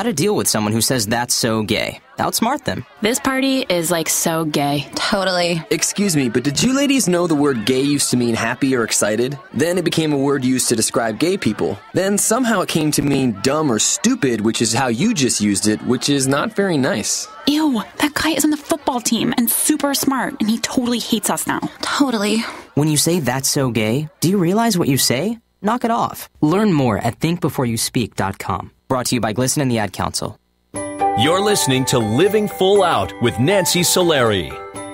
How to deal with someone who says that's so gay. Outsmart them. This party is like so gay. Totally. Excuse me, but did you ladies know the word gay used to mean happy or excited? Then it became a word used to describe gay people. Then somehow it came to mean dumb or stupid, which is how you just used it, which is not very nice. Ew, that guy is on the football team and super smart, and he totally hates us now. Totally. When you say that's so gay, do you realize what you say? Knock it off. Learn more at thinkbeforeyouspeak.com. Brought to you by Glisten and the Ad Council. You're listening to Living Full Out with Nancy Solari.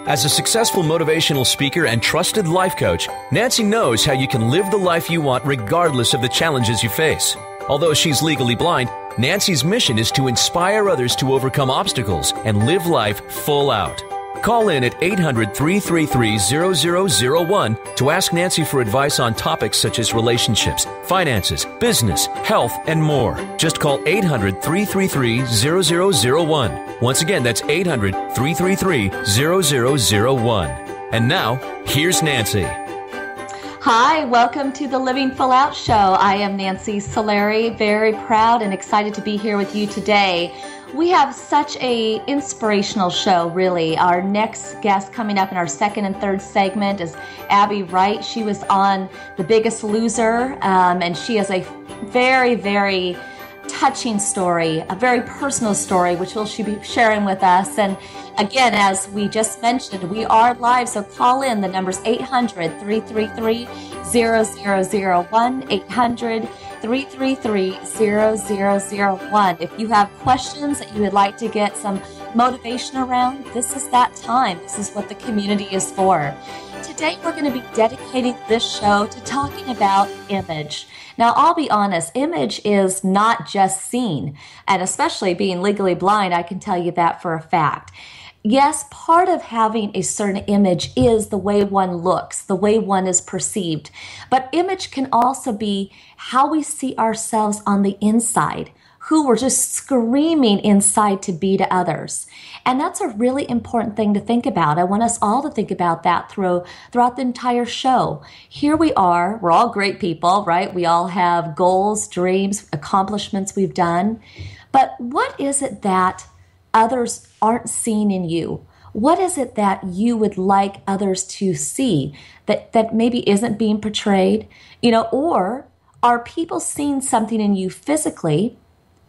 As a successful motivational speaker and trusted life coach, Nancy knows how you can live the life you want regardless of the challenges you face. Although she's legally blind, Nancy's mission is to inspire others to overcome obstacles and live life full out. Call in at 800-333-0001 to ask Nancy for advice on topics such as relationships, finances, business, health, and more. Just call 800-333-0001. Once again, that's 800-333-0001. And now, here's Nancy. Hi, welcome to the Living Full Out Show. I am Nancy Solari, very proud and excited to be here with you today. We have such a inspirational show, really. Our next guest coming up in our second and third segment is Abby Wright. She was on The Biggest Loser, and she has a very, very touching story, a very personal story, which she'll be sharing with us. And again, as we just mentioned, we are live, so call in. The number's 800-333-0001, 800-333-0001. If you have questions that you would like to get some motivation around, this is that time. This is what the community is for. Today, we're going to be dedicating this show to talking about image. Now, I'll be honest, image is not just seen, and especially being legally blind, I can tell you that for a fact. Yes, part of having a certain image is the way one looks, the way one is perceived. But image can also be how we see ourselves on the inside, who we're just screaming inside to be to others. And that's a really important thing to think about. I want us all to think about that throughout the entire show. Here we are, we're all great people, right? We all have goals, dreams, accomplishments we've done. But what is it that others aren't seeing in you? What is it that you would like others to see that maybe isn't being portrayed? Or are people seeing something in you physically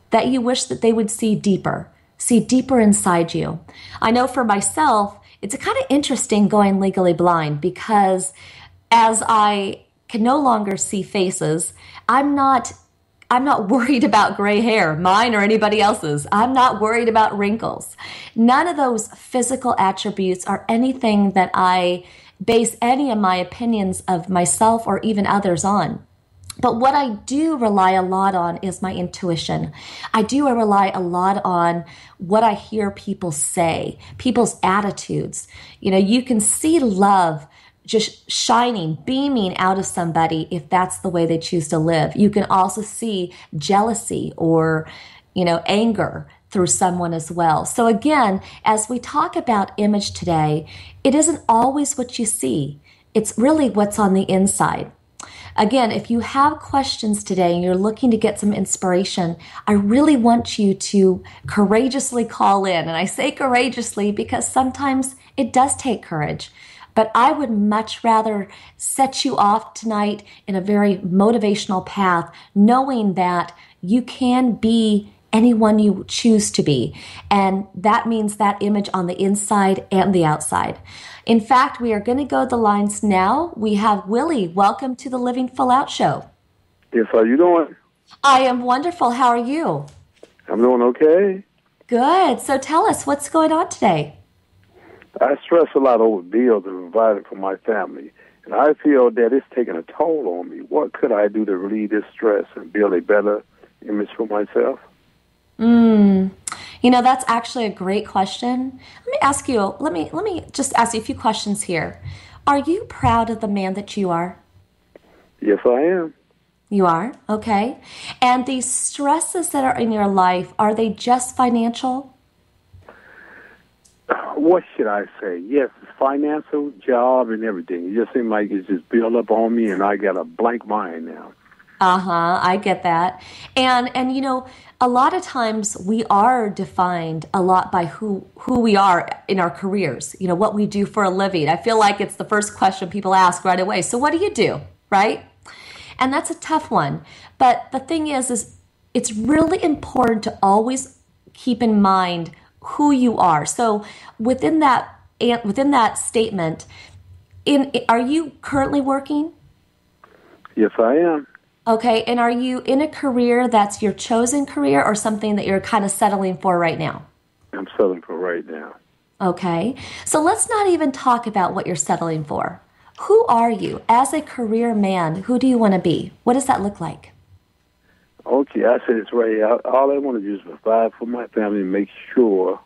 that you wish that they would see deeper inside you? I know for myself, it's kind of interesting going legally blind because as I can no longer see faces, I'm not worried about gray hair, mine or anybody else's. I'm not worried about wrinkles. None of those physical attributes are anything that I base any of my opinions of myself or even others on. But what I do rely a lot on is my intuition. I do rely a lot on what I hear people say, people's attitudes. You can see love just shining, beaming out of somebody if that's the way they choose to live. You can also see jealousy or, anger through someone as well. So again, as we talk about image today, it isn't always what you see. It's really what's on the inside. Again, if you have questions today and you're looking to get some inspiration, I really want you to courageously call in. And I say courageously because sometimes it does take courage. But I would much rather set you off tonight in a very motivational path, knowing that you can be anyone you choose to be. And that means that image on the inside and the outside. In fact, we are going to go to the lines now. We have Willie. Welcome to the Living Full Out Show. Yes, how you doing? I am wonderful. How are you? I'm doing okay. Good. So tell us, what's going on today? I stress a lot over bills and providing for my family, and I feel that it's taking a toll on me. What could I do to relieve this stress and build a better image for myself? That's actually a great question. Let me just ask you a few questions here. Are you proud of the man that you are? Yes, I am. You are? Okay. And these stresses that are in your life, are they just financial? What should I say? Yes, it's financial, job, and everything. It just seems like it's just built up on me, and I got a blank mind now. I get that. And you know, a lot of times we are defined a lot by who we are in our careers, you know, what we do for a living. I feel like it's the first question people ask right away. So what do you do, right? And that's a tough one. But the thing is it's really important to always keep in mind who you are. So within that statement, are you currently working? Yes, I am. Okay, and are you in a career that's your chosen career or something that you're kind of settling for right now? I'm settling for right now. Okay, so let's not even talk about what you're settling for. Who are you as a career man? Who do you want to be? What does that look like? Okay, I said it's right here. All I want to do is provide for my family and make sure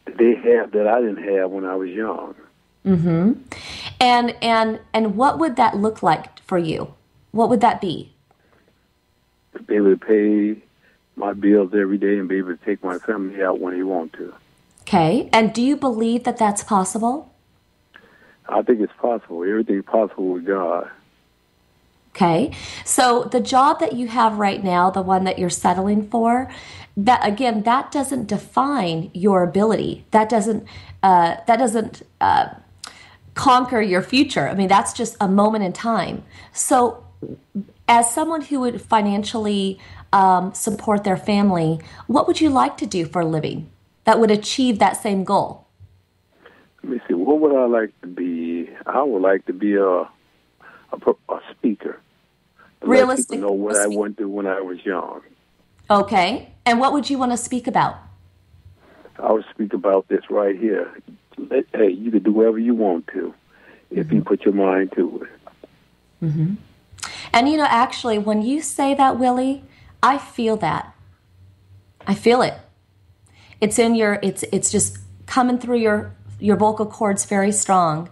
that they have that I didn't have when I was young. Mm-hmm. And what would that look like for you? What would that be? To be able to pay my bills every day and be able to take my family out when they want to. Okay, and do you believe that that's possible? I think it's possible. Everything's possible with God. Okay, so the job that you have right now, the one that you're settling for, that doesn't define your ability. That doesn't conquer your future. I mean, that's just a moment in time. So as someone who would financially support their family, what would you like to do for a living that would achieve that same goal? Let me see. What would I like to be? I would like to be a speaker. Realistic. Know what I went through when I was young. Okay. And what would you want to speak about? I would speak about this right here. Hey, you can do whatever you want to if you put your mind to it. Mm-hmm. And you know, actually, when you say that, Willie, I feel that. I feel it. It's in your. It's just coming through your vocal cords very strong.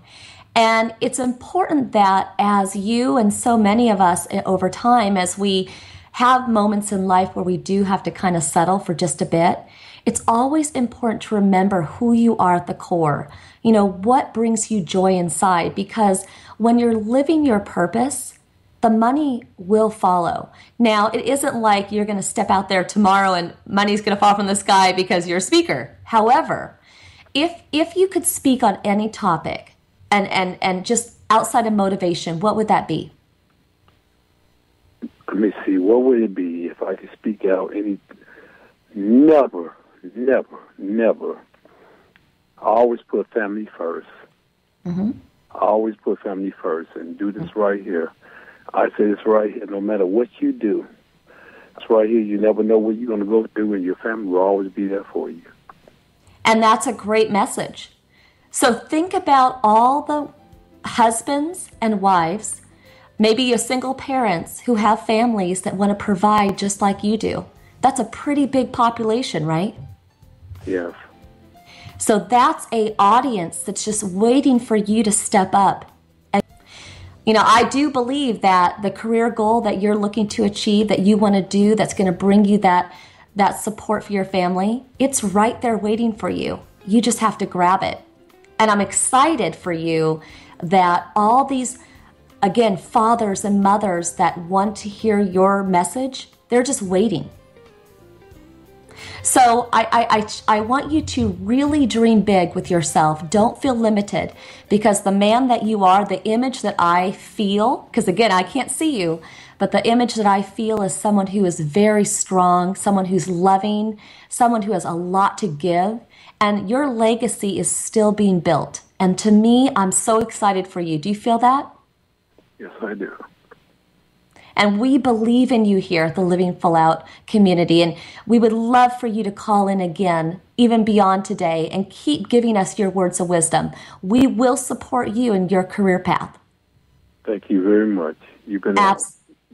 And it's important that as you and so many of us over time, as we have moments in life where we do have to kind of settle for just a bit, it's always important to remember who you are at the core. You know, what brings you joy inside? Because when you're living your purpose, the money will follow. Now, it isn't like you're going to step out there tomorrow and money's going to fall from the sky because you're a speaker. However, if you could speak on any topic, and just outside of motivation, what would that be? Let me see. What would it be if I could speak out any? Never. I always put family first. Mm-hmm. I always put family first and do this right here. I say this right here. No matter what you do, it's right here. You never know what you're going to go through, and your family will always be there for you. And that's a great message. So think about all the husbands and wives, maybe your single parents who have families that want to provide just like you do. That's a pretty big population, right? Yes. So that's an audience that's just waiting for you to step up. And, you know, I do believe that the career goal that you're looking to achieve, that you want to do, that's going to bring you that support for your family, it's right there waiting for you. You just have to grab it. And I'm excited for you that all these, again, fathers and mothers that want to hear your message, they're just waiting. So I want you to really dream big with yourself. Don't feel limited, because the man that you are, the image that I feel, because again, I can't see you, but the image that I feel is someone who is very strong, someone who's loving, someone who has a lot to give. And your legacy is still being built. And to me, I'm so excited for you. Do you feel that? Yes, I do. And we believe in you here at the Living Full Out community. And we would love for you to call in again, even beyond today, and keep giving us your words of wisdom. We will support you in your career path. Thank you very much. You've been a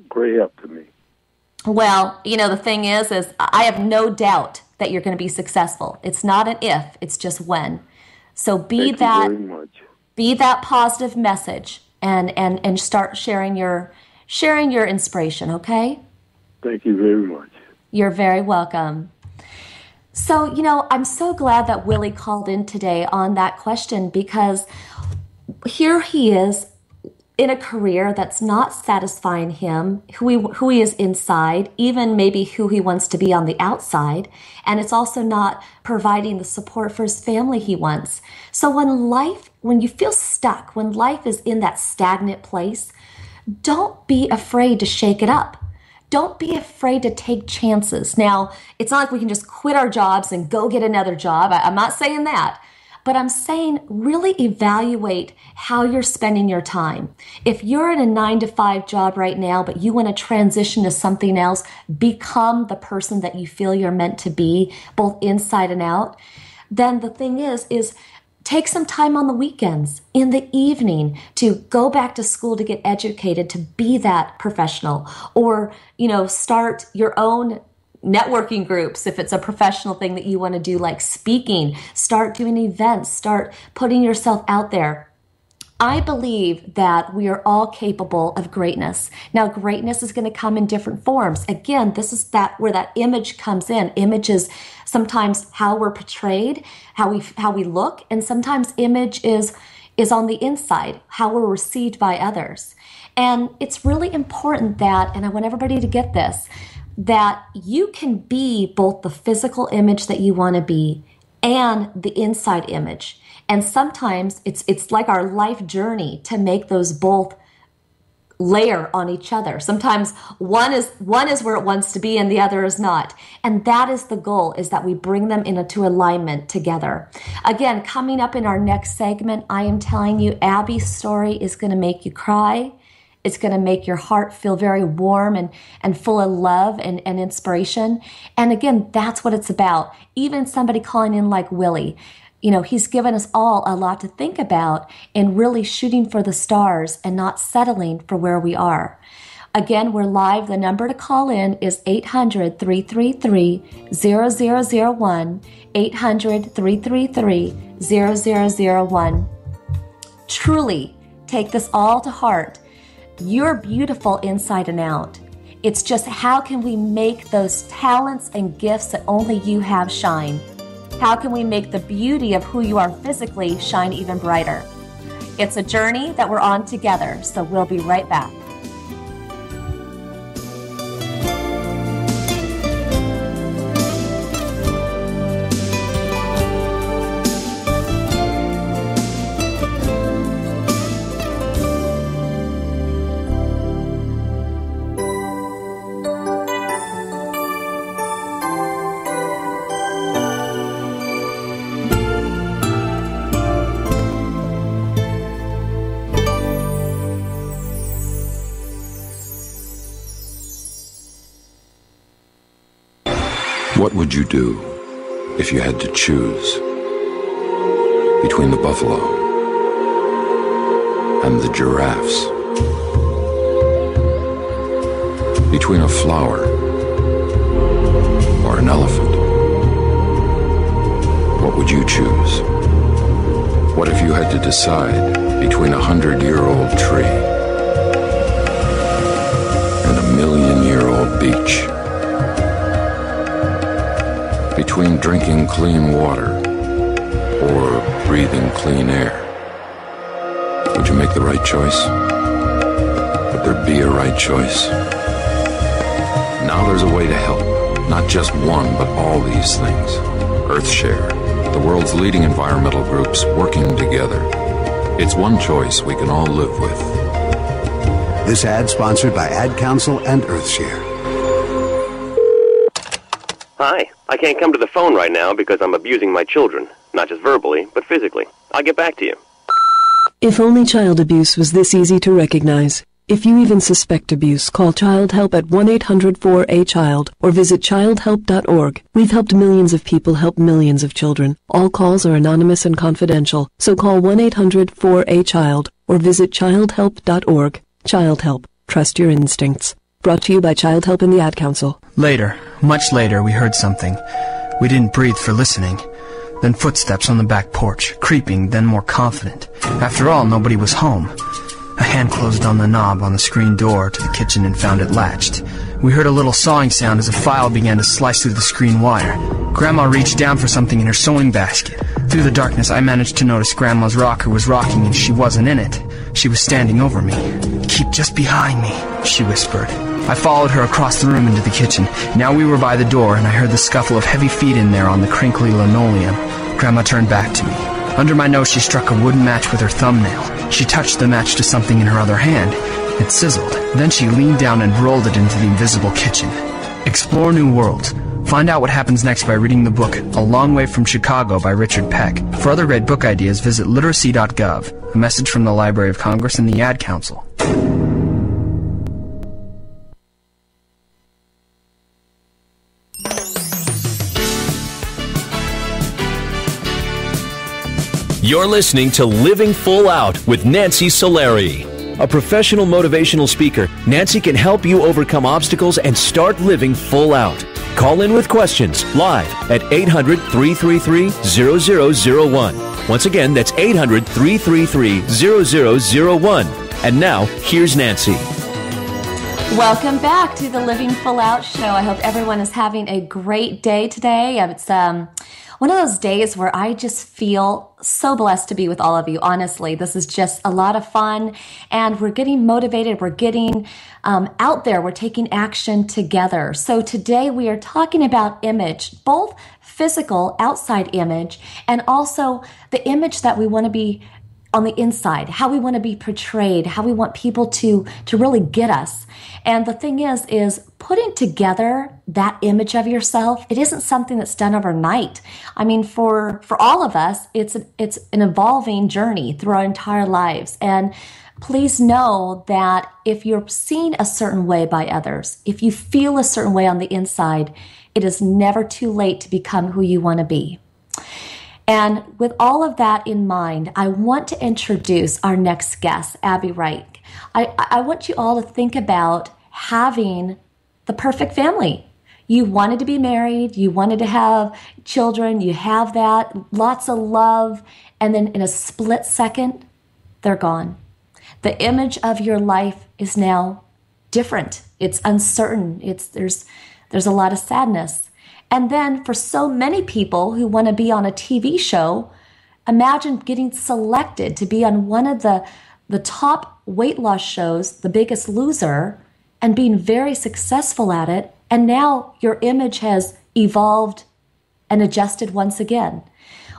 great help to me. Well, you know, the thing is I have no doubt that you're going to be successful. It's not an if, it's just when. So be that positive message and start sharing your inspiration, okay? Thank you very much. You're very welcome. So, you know, I'm so glad that Willie called in today on that question, because here he is in a career that's not satisfying him, who he is inside, even maybe who he wants to be on the outside, and it's also not providing the support for his family he wants. So when you feel stuck, when life is in that stagnant place, don't be afraid to shake it up. Don't be afraid to take chances. Now, it's not like we can just quit our jobs and go get another job. I'm not saying that. But I'm saying really evaluate how you're spending your time. If you're in a 9-to-5 job right now, but you want to transition to something else, become the person that you feel you're meant to be, both inside and out, then the thing is take some time on the weekends, in the evening, to go back to school to get educated, to be that professional, or, start your own networking groups if it's a professional thing that you want to do, like speaking. Start doing events, start putting yourself out there. I believe that we are all capable of greatness. Now, greatness is going to come in different forms. Again, this is where that image comes in. Image is sometimes how we're portrayed, how we look, and sometimes image is on the inside, how we're received by others. And it's really important that, and I want everybody to get this, that you can be both the physical image that you want to be and the inside image. And sometimes it's like our life journey to make those both layer on each other. Sometimes one is where it wants to be and the other is not. And that is the goal, is that we bring them into alignment together. Again, coming up in our next segment, I am telling you, Abby's story is going to make you cry. It's going to make your heart feel very warm and full of love and inspiration. And again, that's what it's about. Even somebody calling in like Willie, he's given us all a lot to think about in really shooting for the stars and not settling for where we are. Again, we're live. The number to call in is 800-333-0001, 800-333-0001. Truly take this all to heart. You're beautiful inside and out. It's just how can we make those talents and gifts that only you have shine? How can we make the beauty of who you are physically shine even brighter? It's a journey that we're on together, so we'll be right back. What would you do if you had to choose between the buffalo and the giraffes? Between a flower or an elephant? What would you choose? What if you had to decide between a 100-year-old tree and a 1,000,000-year-old beach? Between drinking clean water or breathing clean air? Would you make the right choice? Would there be a right choice? Now there's a way to help, not just one, but all these things. Earthshare, the world's leading environmental groups working together. It's one choice we can all live with. This ad sponsored by Ad Council and Earthshare. Hi, I can't come to the phone right now because I'm abusing my children. Not just verbally, but physically. I'll get back to you. If only child abuse was this easy to recognize. If you even suspect abuse, call Child Help at 1-800-4A-CHILD or visit childhelp.org. We've helped millions of people help millions of children. All calls are anonymous and confidential, so call 1-800-4A-CHILD or visit childhelp.org. Child Help. Trust your instincts. Brought to you by Child Help and the Ad Council. Later, much later, we heard something. We didn't breathe for listening. Then footsteps on the back porch, creeping, then more confident. After all, nobody was home. A hand closed on the knob on the screen door to the kitchen and found it latched. We heard a little sawing sound as a file began to slice through the screen wire. Grandma reached down for something in her sewing basket. Through the darkness, I managed to notice Grandma's rocker was rocking and she wasn't in it. She was standing over me. "Keep just behind me," she whispered. I followed her across the room into the kitchen. Now we were by the door, and I heard the scuffle of heavy feet in there on the crinkly linoleum. Grandma turned back to me. Under my nose, she struck a wooden match with her thumbnail. She touched the match to something in her other hand. It sizzled. Then she leaned down and rolled it into the invisible kitchen. Explore new worlds. Find out what happens next by reading the book A Long Way from Chicago by Richard Peck. For other great book ideas, visit literacy.gov. A message from the Library of Congress and the Ad Council. You're listening to Living Full Out with Nancy Solari. A professional motivational speaker, Nancy can help you overcome obstacles and start living full out. Call in with questions live at 800-333-0001. Once again, that's 800-333-0001. And now, here's Nancy. Welcome back to the Living Full Out show. I hope everyone is having a great day today. It's one of those days where I just feel so blessed to be with all of you. Honestly, this is just a lot of fun, and we're getting motivated. We're getting out there. We're taking action together. So today we are talking about image, both physical, outside image, and also the image that we want to be on the inside, how we want to be portrayed, how we want people to really get us. And the thing is putting together that image of yourself, it isn't something that's done overnight. I mean, for all of us, it's an evolving journey through our entire lives. And please know that if you're seen a certain way by others, if you feel a certain way on the inside, it is never too late to become who you want to be. And with all of that in mind, I want to introduce our next guest, Abby Rike. I want you all to think about having the perfect family. You wanted to be married, you wanted to have children, you have that, lots of love, and then in a split second, they're gone. The image of your life is now different. It's uncertain. There's a lot of sadness. And then for so many people who want to be on a TV show, imagine getting selected to be on one of the top weight loss shows, The Biggest Loser, and being very successful at it. And now your image has evolved and adjusted once again.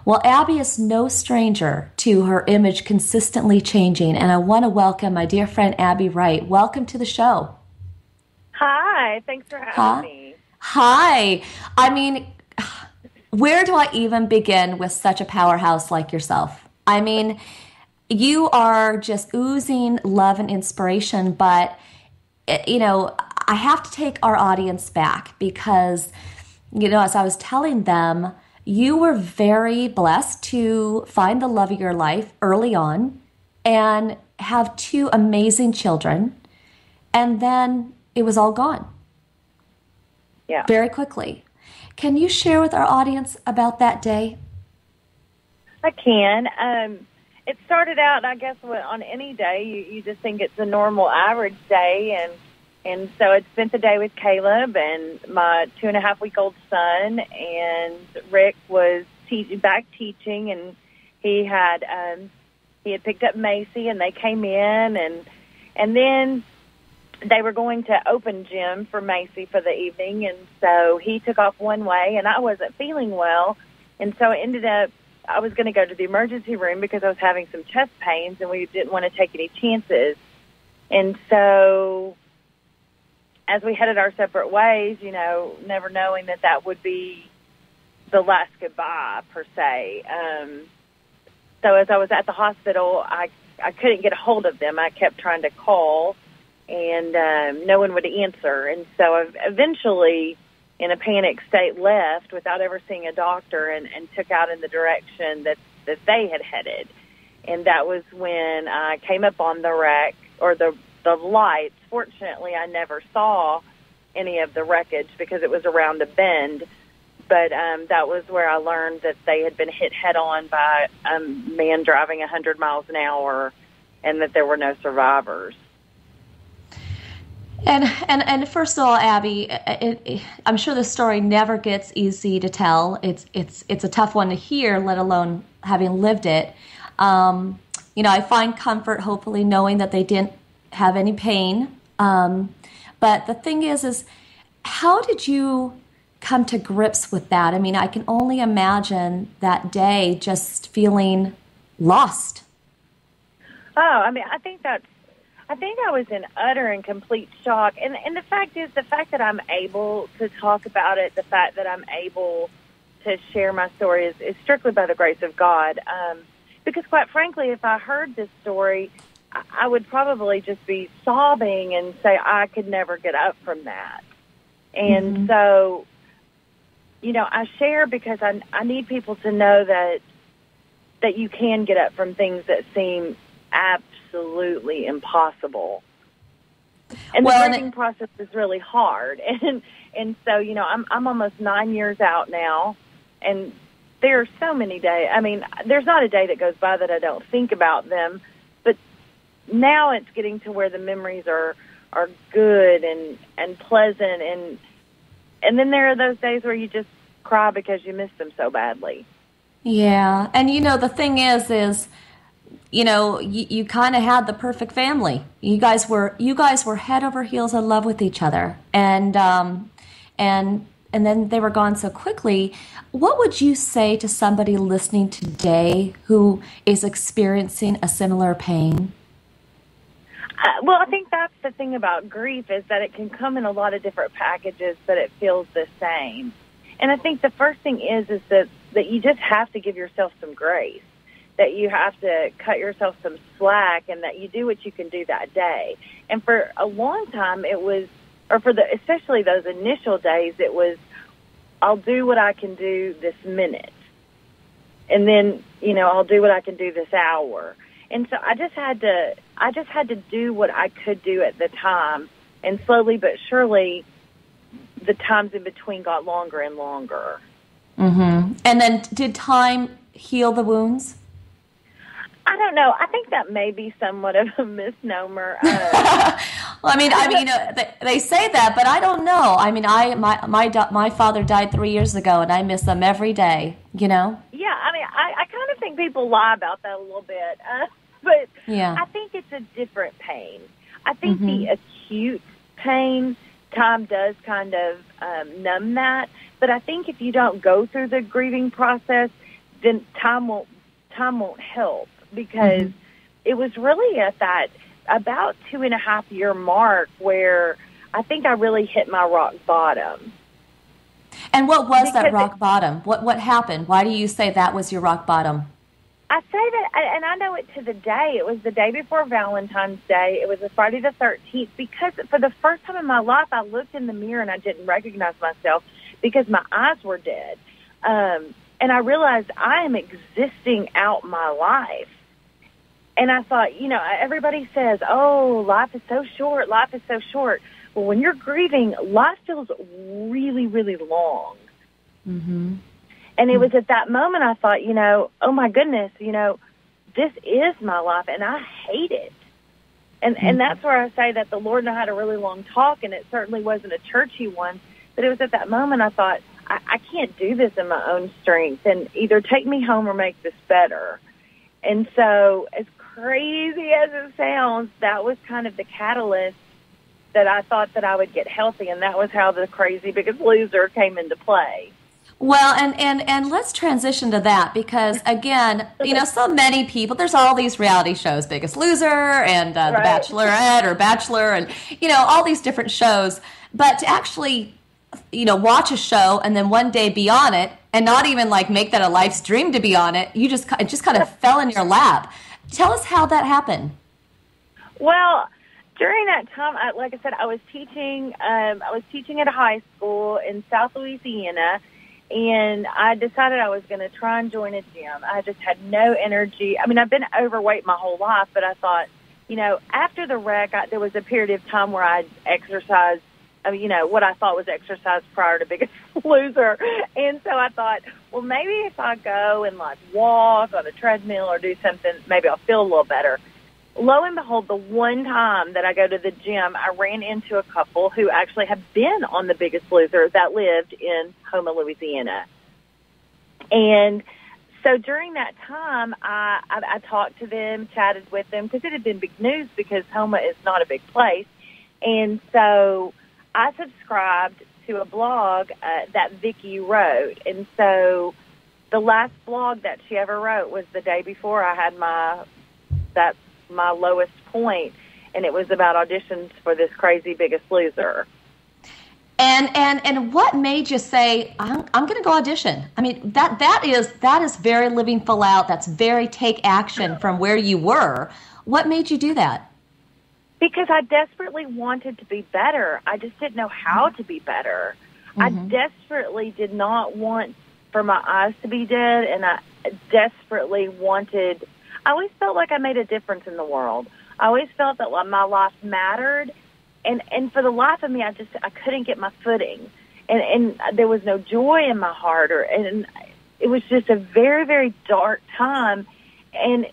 Well, Abby is no stranger to her image consistently changing. And I want to welcome my dear friend, Abby Wright. Welcome to the show. Hi, thanks for having me. Hi. I mean, where do I even begin with such a powerhouse like yourself? I mean, you are just oozing love and inspiration, but, you know, I have to take our audience back because, you know, as I was telling them, you were very blessed to find the love of your life early on and have two amazing children, and then it was all gone. Yeah. Very quickly. Can you share with our audience about that day? I can. It started out, I guess, on any day, you just think it's a normal average day. And so I spent the day with Caleb and my 2.5-week-old son, and Rick was back teaching, and he had picked up Macy, and they came in, and then they were going to open gym for Macy for the evening, and so he took off one way, and I wasn't feeling well, and so it ended up I was going to go to the emergency room because I was having some chest pains, and we didn't want to take any chances. And so as we headed our separate ways, you know, never knowing that would be the last goodbye, per se. So as I was at the hospital, I couldn't get a hold of them. I kept trying to call, and no one would answer. And so I eventually, in a panic state, left without ever seeing a doctor and took out in the direction that they had headed. And that was when I came up on the wreck, or the lights. Fortunately, I never saw any of the wreckage because it was around a bend. But that was where I learned that they had been hit head-on by a man driving 100 miles an hour, and that there were no survivors. And first of all, Abby, I'm sure the story never gets easy to tell. It's a tough one to hear, let alone having lived it. I find comfort, hopefully, knowing that they didn't have any pain. But the thing is how did you come to grips with that? I mean, I can only imagine that day just feeling lost. Oh, I mean, I think I was in utter and complete shock. And the fact that I'm able to talk about it, the fact that I'm able to share my story is strictly by the grace of God. Because quite frankly, if I heard this story, I would probably just be sobbing and say I could never get up from that. And so, I share because I need people to know that you can get up from things that seem absolutely impossible. And the grieving process is really hard. And so, I'm almost 9 years out now, and there are so many days. I mean, there's not a day that goes by that I don't think about them, but now it's getting to where the memories are good and pleasant, and then there are those days where you just cry because you miss them so badly. Yeah, and the thing is you kind of had the perfect family. You guys were head over heels in love with each other, and then they were gone so quickly. What would you say to somebody listening today who is experiencing a similar pain? Well, I think that's the thing about grief, is that it can come in a lot of different packages, but it feels the same. And I think the first thing is that you just have to give yourself some grace, that you have to cut yourself some slack, and that you do what you can do that day. And for a long time, it was, or especially those initial days, it was, I'll do what I can do this minute. And then, I'll do what I can do this hour. And so I just had to do what I could do at the time. And slowly but surely, the times in between got longer and longer. Mm-hmm. And then did time heal the wounds? I don't know. I think that may be somewhat of a misnomer. Well, they say that, but I don't know. I mean, my father died 3 years ago, and I miss them every day. Yeah, I kind of think people lie about that a little bit, but yeah. I think it's a different pain. I think the acute pain, time does kind of numb that, but I think if you don't go through the grieving process, then time won't help, because it was really at that about 2.5 year mark where I think I really hit my rock bottom. And what was that rock bottom? What happened? Why do you say that was your rock bottom? I say that, and I know it to the day. It was the day before Valentine's Day. It was a Friday the 13th, because for the first time in my life, I looked in the mirror and I didn't recognize myself because my eyes were dead. And I realized I am existing out my life. And I thought, everybody says, oh, life is so short, life is so short. Well, when you're grieving, life feels really, really long. Mm-hmm. And it was at that moment I thought, oh, my goodness, this is my life, and I hate it. And that's where I say that the Lord and I had a really long talk, and it certainly wasn't a churchy one, but it was at that moment I thought, I can't do this in my own strength, and either take me home or make this better. And so as crazy as it sounds, that was kind of the catalyst that I thought that I would get healthy, and that was how the Crazy Biggest Loser came into play. Well, and let's transition to that, because, again, so many people, there's all these reality shows, Biggest Loser and The Bachelorette or Bachelor, and, all these different shows. But to actually, watch a show and then one day be on it, and not even make that a life's dream to be on it, it just kind of fell in your lap. Tell us how that happened. Well, during that time, like I said, I was teaching at a high school in South Louisiana, and I decided I was going to try and join a gym. I just had no energy. I mean, I've been overweight my whole life, but I thought, after the wreck, there was a period of time where I'd exercised, what I thought was exercise prior to Biggest Loser. And so I thought, well, maybe if I go and walk on a treadmill or do something, maybe I'll feel a little better. Lo and behold, the one time that I go to the gym, I ran into a couple who actually had been on The Biggest Loser that lived in Houma, Louisiana. And So during that time, I talked to them, chatted with them, because it had been big news because Houma is not a big place. And so I subscribed to a blog that Vicki wrote. And so the last blog that she ever wrote was the day before I had my lowest point, and it was about auditions for this crazy Biggest Loser. And what made you say, I'm going to go audition? I mean, that is very living full out. That's very take action from where you were. What made you do that? Because I desperately wanted to be better. I just didn't know how to be better. Mm-hmm. I desperately did not want for my eyes to be dead, and I desperately wanted, I always felt like I made a difference in the world. I always felt that my life mattered. And for the life of me, I couldn't get my footing, and there was no joy in my heart, and it was just a very, very dark time, and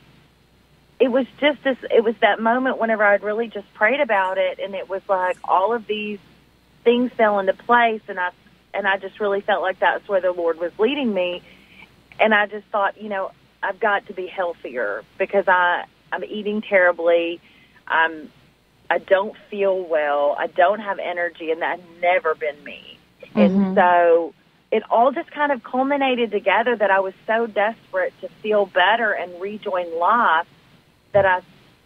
it was that moment whenever I'd really just prayed about it, and it was like all of these things fell into place, and I just really felt like that's where the Lord was leading me, and I just thought, I've got to be healthier because I'm eating terribly, I don't feel well. I don't have energy, and that's never been me. Mm-hmm. And so it all just kind of culminated together that I was so desperate to feel better and rejoin life that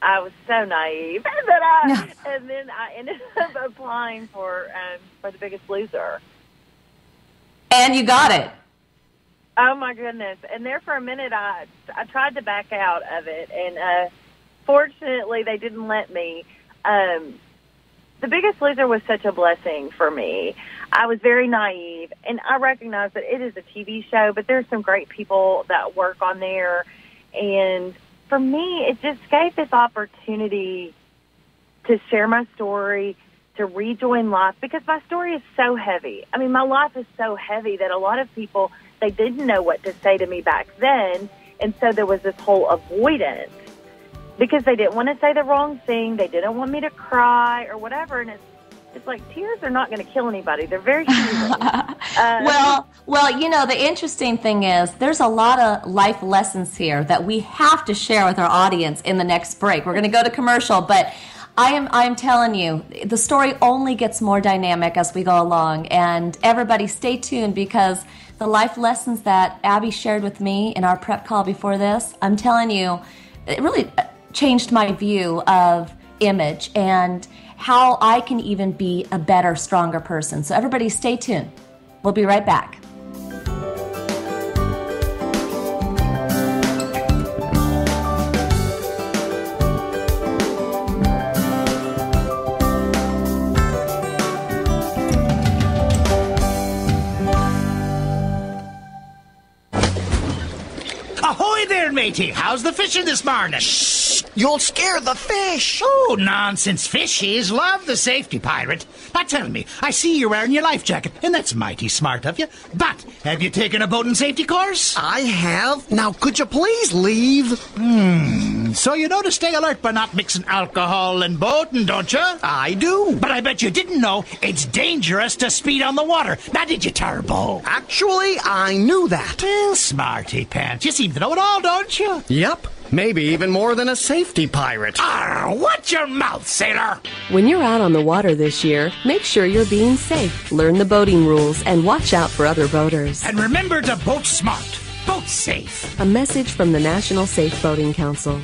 I was so naive and then I ended up applying for the Biggest Loser. And you got it. Oh my goodness! And there for a minute, I tried to back out of it, and fortunately, they didn't let me. The Biggest Loser was such a blessing for me. I was very naive, and I recognize that it is a TV show, but there's some great people that work on there. And for me, it just gave this opportunity to share my story, to rejoin life, because my story is so heavy. I mean, my life is so heavy that a lot of people, they didn't know what to say to me back then, and so there was this whole avoidance. Because they didn't want to say the wrong thing, they didn't want me to cry or whatever, and it's like tears are not going to kill anybody. They're very healing. Well, the interesting thing is there's a lot of life lessons here that we have to share with our audience in the next break. We're going to go to commercial, but I am telling you, the story only gets more dynamic as we go along, and everybody stay tuned because the life lessons that Abby shared with me in our prep call before this, I'm telling you, it really changed my view of image and how I can even be a better, stronger person. So everybody stay tuned. We'll be right back. Ahoy there, matey. How's the fishing this morning? Shh! You'll scare the fish. Oh, nonsense. Fishies love the safety pirate. Now tell me, I see you're wearing your life jacket, and that's mighty smart of you. But have you taken a boating safety course? I have. Now, could you please leave? So you know to stay alert by not mixing alcohol and boating, don't you? I do. But I bet you didn't know it's dangerous to speed on the water. Now, did you, Turbo? Actually, I knew that. Well, smarty pants. You seem to know it all, don't you? Yep. Maybe even more than a safety pirate. Watch your mouth, sailor! When you're out on the water this year, make sure you're being safe. Learn the boating rules and watch out for other boaters. And remember to boat smart. Boat safe. A message from the National Safe Boating Council.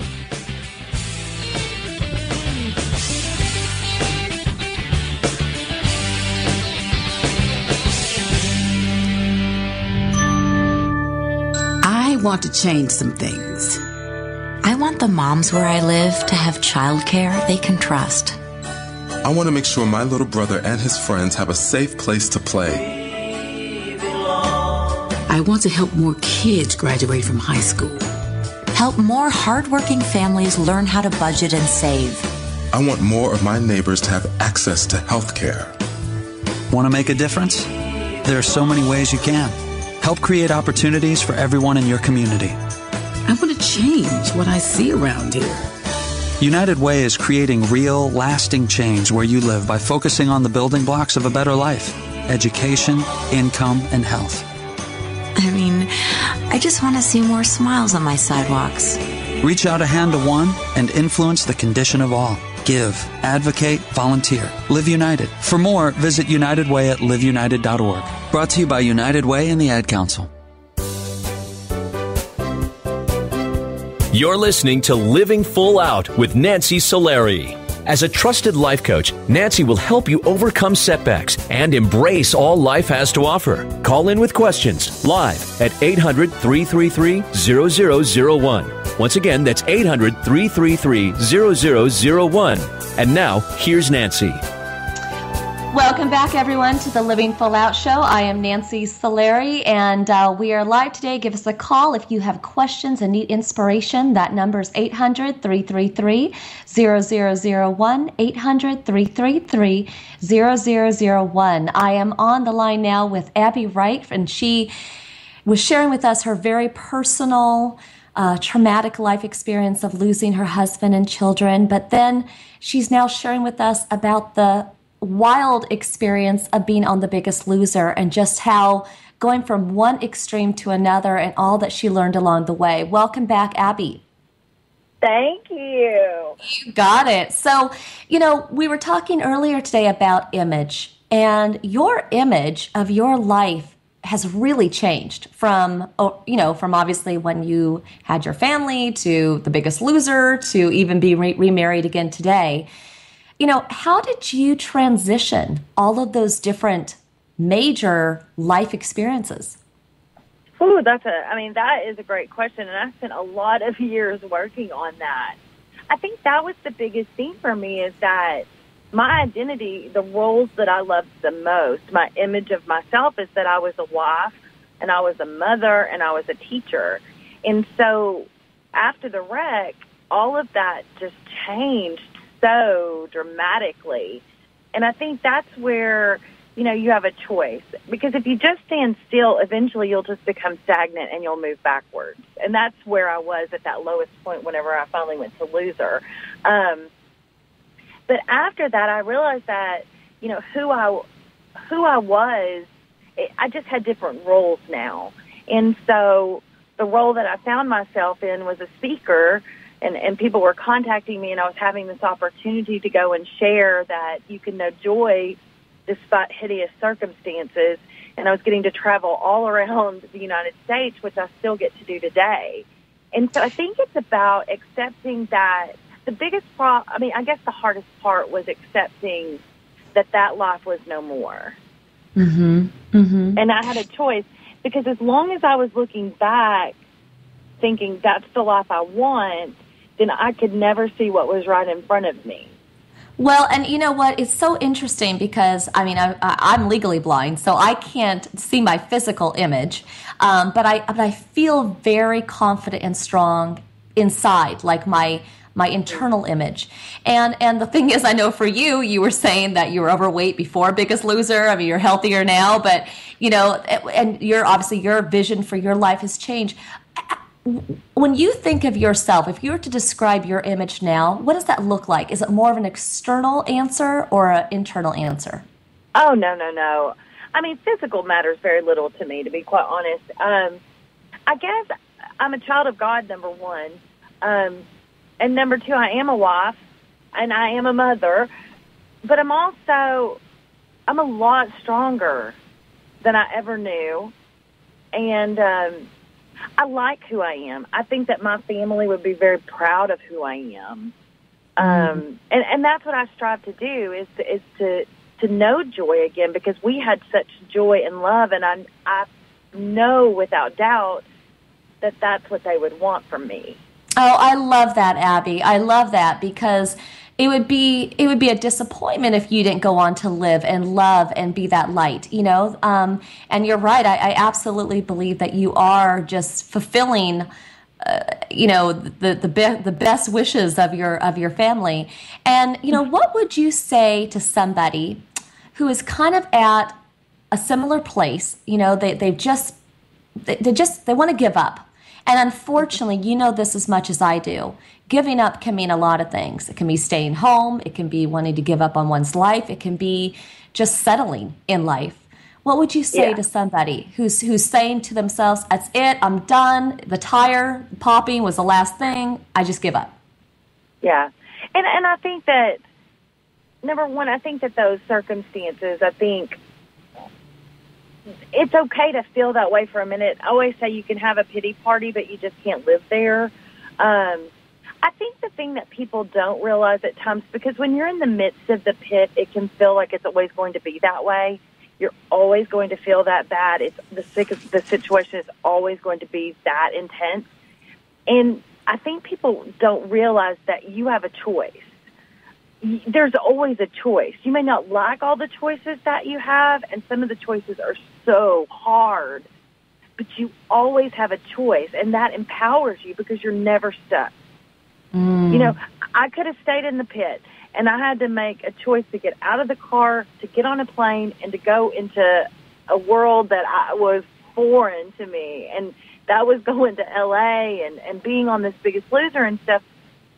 I want to change some things. I want the moms where I live to have childcare they can trust. I want to make sure my little brother and his friends have a safe place to play. I want to help more kids graduate from high school. Help more hardworking families learn how to budget and save. I want more of my neighbors to have access to health care. Want to make a difference? There are so many ways you can. Help create opportunities for everyone in your community. I want to change what I see around here. United Way is creating real, lasting change where you live by focusing on the building blocks of a better life: education, income, and health. I mean, I just want to see more smiles on my sidewalks. Reach out a hand to one and influence the condition of all. Give, advocate, volunteer. Live United. For more, visit United Way at liveunited.org. Brought to you by United Way and the Ad Council. You're listening to Living Full Out with Nancy Solari. As a trusted life coach, Nancy will help you overcome setbacks and embrace all life has to offer. Call in with questions live at 800-333-0001. Once again, that's 800-333-0001. And now, here's Nancy. Welcome back, everyone, to the Living Full Out Show. I am Nancy Solari, and we are live today. Give us a call if you have questions and need inspiration. That number is 800-333-0001, 800-333-0001. I am on the line now with Abby Wright, and she was sharing with us her very personal traumatic life experience of losing her husband and children, but then she's now sharing with us about the wild experience of being on The Biggest Loser and just how going from one extreme to another and all that she learned along the way. Welcome back, Abby. Thank you. You got it. So, we were talking earlier today about image, and your image of your life has really changed from obviously when you had your family to The Biggest Loser to even be remarried again today. How did you transition all of those different major life experiences? Ooh, that is a great question, and I spent a lot of years working on that. I think that was the biggest thing for me, is that my identity, the roles that I loved the most, my image of myself is that I was a wife, and I was a mother, and I was a teacher. And so after the wreck, all of that just changed so dramatically. And I think that's where, you have a choice. Because if you just stand still, eventually you'll just become stagnant and you'll move backwards. And that's where I was at that lowest point whenever I finally went to loser. But after that, I realized that, who I was, I just had different roles now. And so the role that I found myself in was a speaker, and people were contacting me, and I was having this opportunity to go and share that you can know joy despite hideous circumstances. And I was getting to travel all around the United States, which I still get to do today. And so I think it's about accepting that the biggest I guess the hardest part was accepting that life was no more. Mm-hmm. Mm-hmm. And I had a choice, because as long as I was looking back thinking that's the life I want, then I could never see what was right in front of me. Well, and you know what? It's so interesting because, I'm legally blind, so I can't see my physical image, but I feel very confident and strong inside, like my internal image. And the thing is, I know for you were saying that you were overweight before Biggest Loser. You're healthier now, but, and your vision for your life has changed. When you think of yourself, if you were to describe your image now, what does that look like? Is it more of an external answer or an internal answer? Oh, no. Physical matters very little to me, to be quite honest. I guess I'm a child of God, number one. And number two, I am a wife, and I am a mother. But I'm a lot stronger than I ever knew. And I like who I am. I think that my family would be very proud of who I am. And that's what I strive to do, is to know joy again, because we had such joy and love, and I know without doubt that that's what they would want from me. Oh, I love that, Abby. I love that, because it would be a disappointment if you didn't go on to live and love and be that light, and you're right. I absolutely believe that you are just fulfilling, the best wishes of your family. And, what would you say to somebody who is kind of at a similar place? They want to give up. And unfortunately, this as much as I do. Giving up can mean a lot of things. It can be staying home. It can be wanting to give up on one's life. It can be just settling in life. What would you say to somebody who's saying to themselves, that's it, I'm done, the tire popping was the last thing, I just give up? Yeah. And I think that, number one, I think that those circumstances, I think it's okay to feel that way for a minute. I always say you can have a pity party, but you just can't live there. I think the thing that people don't realize at times, because when you're in the midst of the pit, it can feel like it's always going to be that way. You're always going to feel that bad. The situation is always going to be that intense. And I think people don't realize that you have a choice. There's always a choice. You may not like all the choices that you have, and some of the choices are so hard, but you always have a choice, and that empowers you because you're never stuck. You know, I could have stayed in the pit, and I had to make a choice to get out of the car, to get on a plane, and to go into a world that was foreign to me, and that was going to L.A. and being on this Biggest Loser and stuff.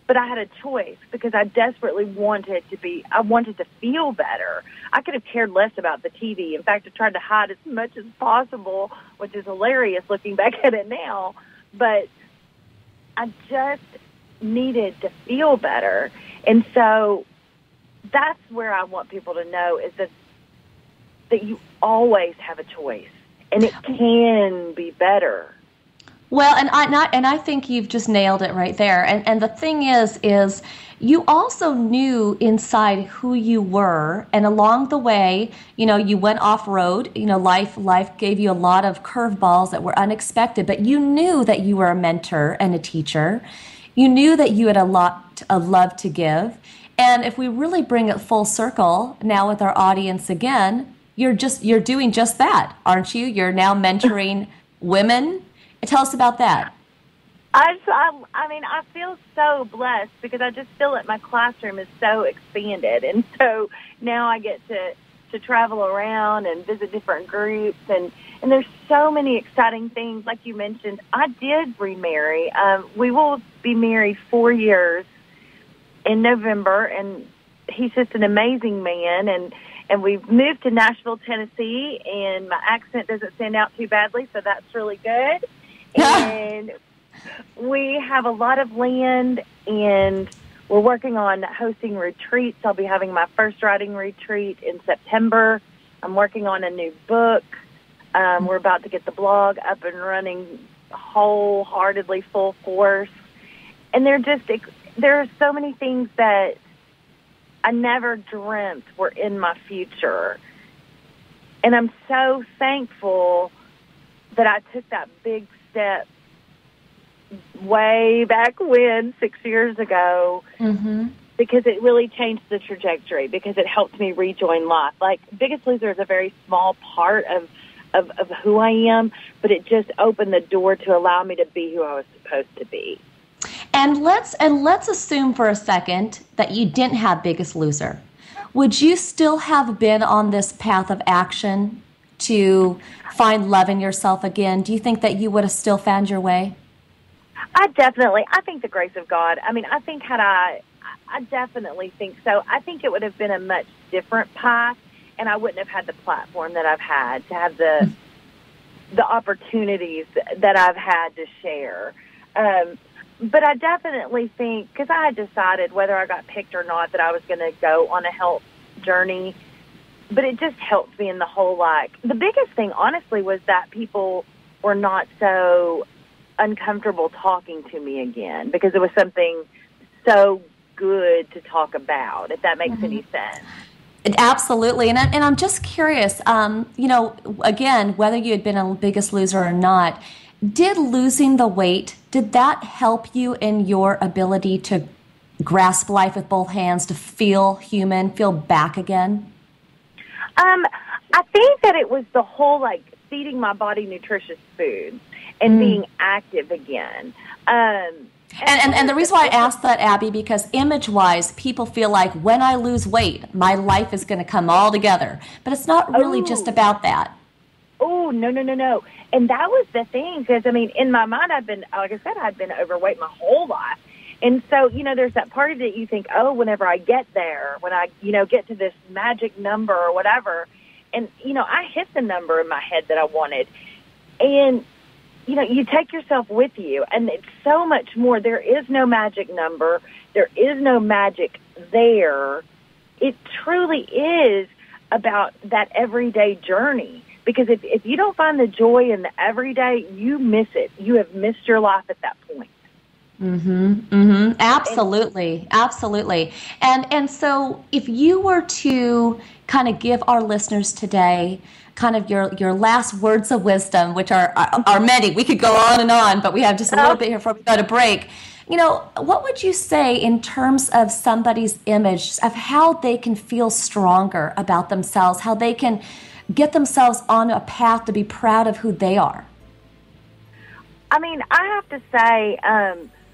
But I had a choice because I desperately wanted to feel better. I could have cared less about the TV. In fact, I tried to hide as much as possible, which is hilarious looking back at it now. But I just needed to feel better. And so that's where I want people to know is that you always have a choice, and it can be better. Well, and I think you've just nailed it right there. And the thing is you also knew inside who you were, and along the way, you went off road. Life gave you a lot of curveballs that were unexpected, but you knew that you were a mentor and a teacher. You knew that you had a lot of love to give. And if we really bring it full circle now with our audience again, you're doing just that, aren't you? You're now mentoring women. Tell us about that. I feel so blessed because I just feel that my classroom is so expanded. And so now I get to travel around and visit different groups. And there's so many exciting things. Like you mentioned, I did remarry. We will be married 4 years in November. And he's just an amazing man. And we've moved to Nashville, Tennessee. And my accent doesn't stand out too badly, so that's really good. And we have a lot of land, and we're working on hosting retreats. I'll be having my first writing retreat in September. I'm working on a new book. We're about to get the blog up and running wholeheartedly, full force. And there are so many things that I never dreamt were in my future. And I'm so thankful that I took that big step way back when, 6 years ago, because it really changed the trajectory, because it helped me rejoin life. Like, Biggest Loser is a very small part of who I am, but it just opened the door to allow me to be who I was supposed to be. And let's assume for a second that you didn't have Biggest Loser. Would you still have been on this path of action to find love in yourself again? Do you think that you would have still found your way? I think the grace of God. I definitely think so. I think it would have been a much different path, and I wouldn't have had the platform that I've had to have the opportunities that I've had to share. But I definitely think, because I had decided whether I got picked or not that I was going to go on a health journey, but it just helped me in the whole, the biggest thing, honestly, was that people were not so uncomfortable talking to me again, because it was something so good to talk about, if that makes any sense. Absolutely. And I'm just curious, again, whether you had been a Biggest Loser or not, did losing the weight, did that help you in your ability to grasp life with both hands, to feel human, feel back again? I think that it was the whole, feeding my body nutritious food and being active again. And the reason why I asked that, Abby, because image-wise, people feel like when I lose weight, my life is going to come all together. But it's not really just about that. Oh, no. And that was the thing, because, in my mind, I'd been overweight my whole life. And so, there's that part of it you think, whenever I get there, when I, get to this magic number or whatever. And, I hit the number in my head that I wanted. And, you take yourself with you, and it's so much more. There is no magic number. There is no magic there. It truly is about that everyday journey. Because if you don't find the joy in the everyday, you miss it. You have missed your life at that point. Absolutely. And so if you were to kind of give our listeners today kind of your last words of wisdom, which are many. We could go on, but we have just a little bit here before we go to break. What would you say in terms of somebody's image, of how they can feel stronger about themselves, how they can get themselves on a path to be proud of who they are? I mean, I have to say,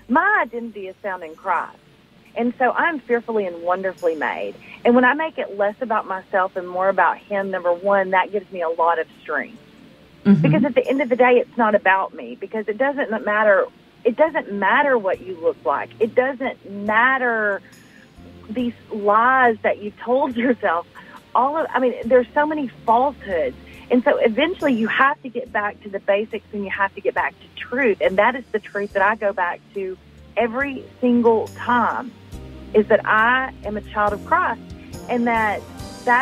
my identity is found in Christ. And so I'm fearfully and wonderfully made. And when I make it less about myself and more about Him, number one, that gives me a lot of strength. Because at the end of the day, it's not about me. Because it doesn't matter. It doesn't matter what you look like. It doesn't matter these lies that you told yourself. There's so many falsehoods. And so eventually you have to get back to the basics, and you have to get back to truth. And that is the truth that I go back to every single time, is that I am a child of Christ, and that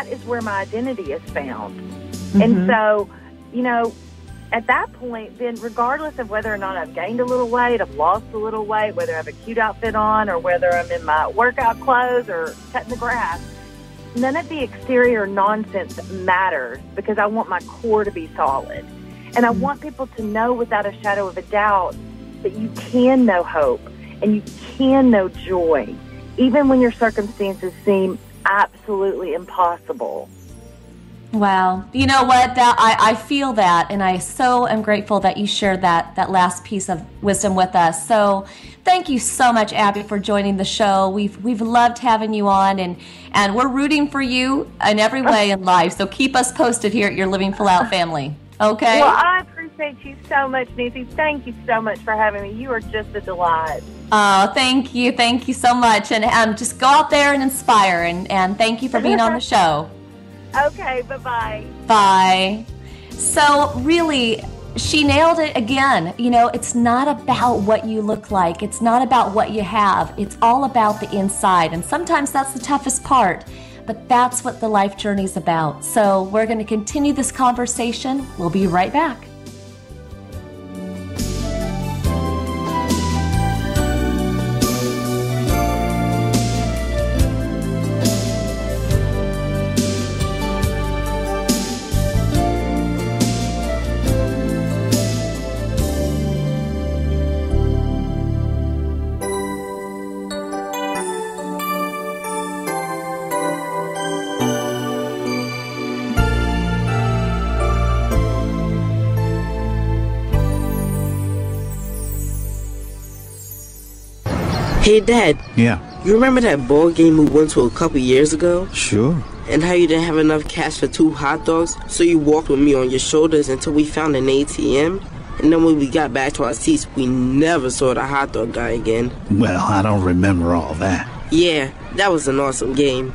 is where my identity is found. And so, at that point, then regardless of whether or not I've gained a little weight, I've lost a little weight, whether I have a cute outfit on or whether I'm in my workout clothes or cutting the grass, none of the exterior nonsense matters, because I want my core to be solid. And I want people to know without a shadow of a doubt that you can know hope and you can know joy, even when your circumstances seem absolutely impossible. Wow. You know what? I feel that, and I so am grateful that you shared that last piece of wisdom with us. So thank you so much, Abby, for joining the show. We've loved having you on, and we're rooting for you in every way in life. So keep us posted here at your Living Full Out family. Okay? Well, I appreciate you so much, Nancy. Thank you so much for having me. You are just a delight. Oh, thank you. Thank you so much. And just go out there and inspire, and thank you for being on the show. Okay, bye-bye. Bye. So really, she nailed it again. It's not about what you look like. It's not about what you have. It's all about the inside. And sometimes that's the toughest part. But that's what the life journey is about. So we're going to continue this conversation. We'll be right back. Hey, Dad. Yeah. You remember that ball game we went to a couple years ago? Sure. And how you didn't have enough cash for 2 hot dogs, so you walked with me on your shoulders until we found an ATM? And then when we got back to our seats, we never saw the hot dog guy again. Well, I don't remember all that. Yeah, that was an awesome game.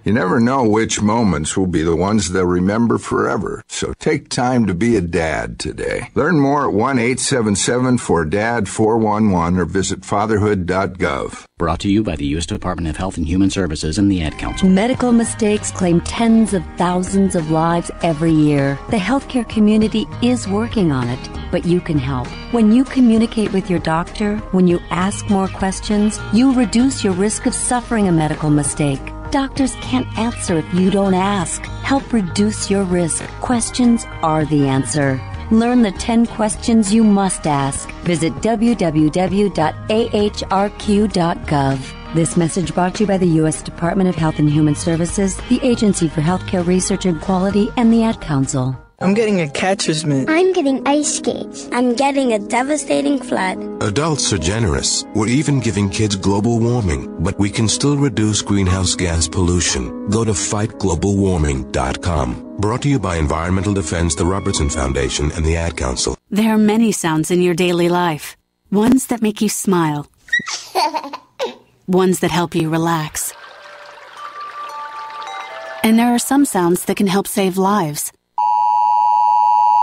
You never know which moments will be the ones they'll remember forever, so take time to be a dad today. Learn more at 1-877-4DAD-411 or visit fatherhood.gov. Brought to you by the U.S. Department of Health and Human Services and the Ad Council. Medical mistakes claim tens of thousands of lives every year. The healthcare community is working on it, but you can help. When you communicate with your doctor, when you ask more questions, you reduce your risk of suffering a medical mistake. Doctors can't answer if you don't ask. Help reduce your risk. Questions are the answer. Learn the 10 questions you must ask. Visit www.ahrq.gov. This message brought to you by the U.S. Department of Health and Human Services, the Agency for Healthcare Research and Quality, and the Ad Council. I'm getting a catcher's mitt. I'm getting ice skates. I'm getting a devastating flood. Adults are generous. We're even giving kids global warming, but we can still reduce greenhouse gas pollution. Go to fightglobalwarming.com. Brought to you by Environmental Defense, the Robertson Foundation, and the Ad Council. There are many sounds in your daily life. Ones that make you smile. Ones that help you relax. And there are some sounds that can help save lives.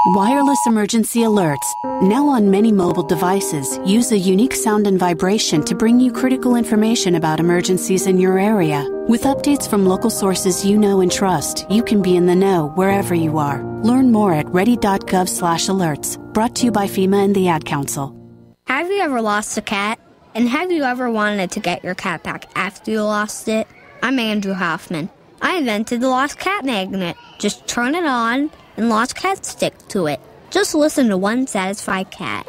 Wireless emergency alerts, now on many mobile devices, use a unique sound and vibration to bring you critical information about emergencies in your area. With updates from local sources you know and trust, you can be in the know wherever you are. Learn more at ready.gov/alerts. Brought to you by FEMA and the Ad Council. Have you ever lost a cat? And have you ever wanted to get your cat back after you lost it? I'm Andrew Hoffman. I invented the Lost Cat Magnet. Just turn it on and lost cats stick to it. Just listen to one satisfied cat.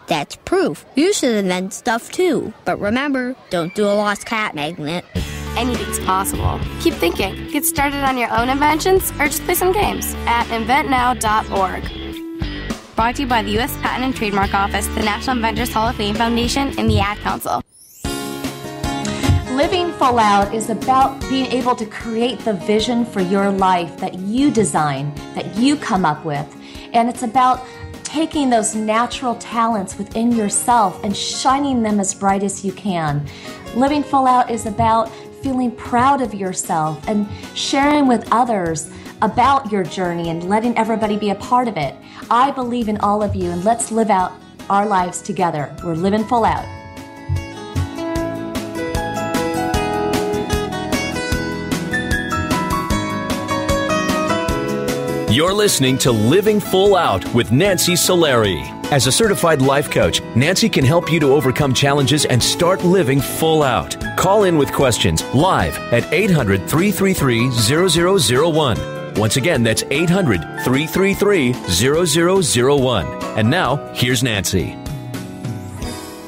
That's proof. You should invent stuff too. But remember, don't do a lost cat magnet. Anything's possible. Keep thinking. Get started on your own inventions or just play some games at inventnow.org. Brought to you by the U.S. Patent and Trademark Office, the National Inventors Hall of Fame Foundation, and the Ad Council. Living Full Out is about being able to create the vision for your life that you design, that you come up with. And it's about taking those natural talents within yourself and shining them as bright as you can. Living Full Out is about feeling proud of yourself and sharing with others about your journey and letting everybody be a part of it. I believe in all of you, and let's live out our lives together. We're living full out. You're listening to Living Full Out with Nancy Solari. As a certified life coach, Nancy can help you to overcome challenges and start living full out. Call in with questions live at 800-333-0001. Once again, that's 800-333-0001. And now, here's Nancy.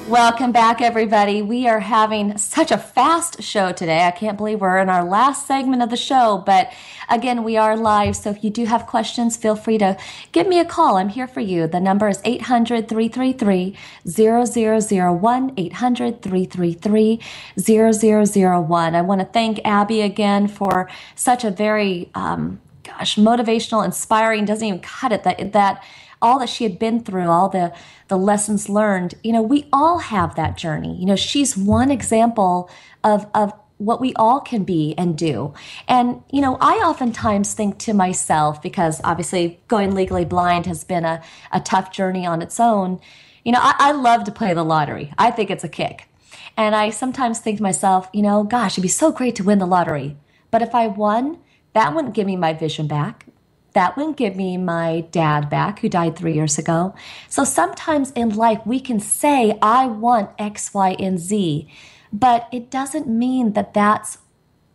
Welcome back, everybody. We are having such a fast show today. I can't believe we're in our last segment of the show, but again, we are live, so if you do have questions, feel free to give me a call. I'm here for you. The number is 800-333-0001, 800-333-0001. I want to thank Abby again for such a very, motivational, inspiring, doesn't even cut it, that all that she had been through, all the lessons learned. We all have that journey. She's one example of what we all can be and do. And, I oftentimes think to myself, because obviously going legally blind has been a tough journey on its own. I love to play the lottery. I think it's a kick. And I sometimes think to myself, gosh, it'd be so great to win the lottery. But if I won, that wouldn't give me my vision back. That wouldn't give me my dad back, who died 3 years ago. So sometimes in life, we can say, I want X, Y, and Z, but it doesn't mean that that's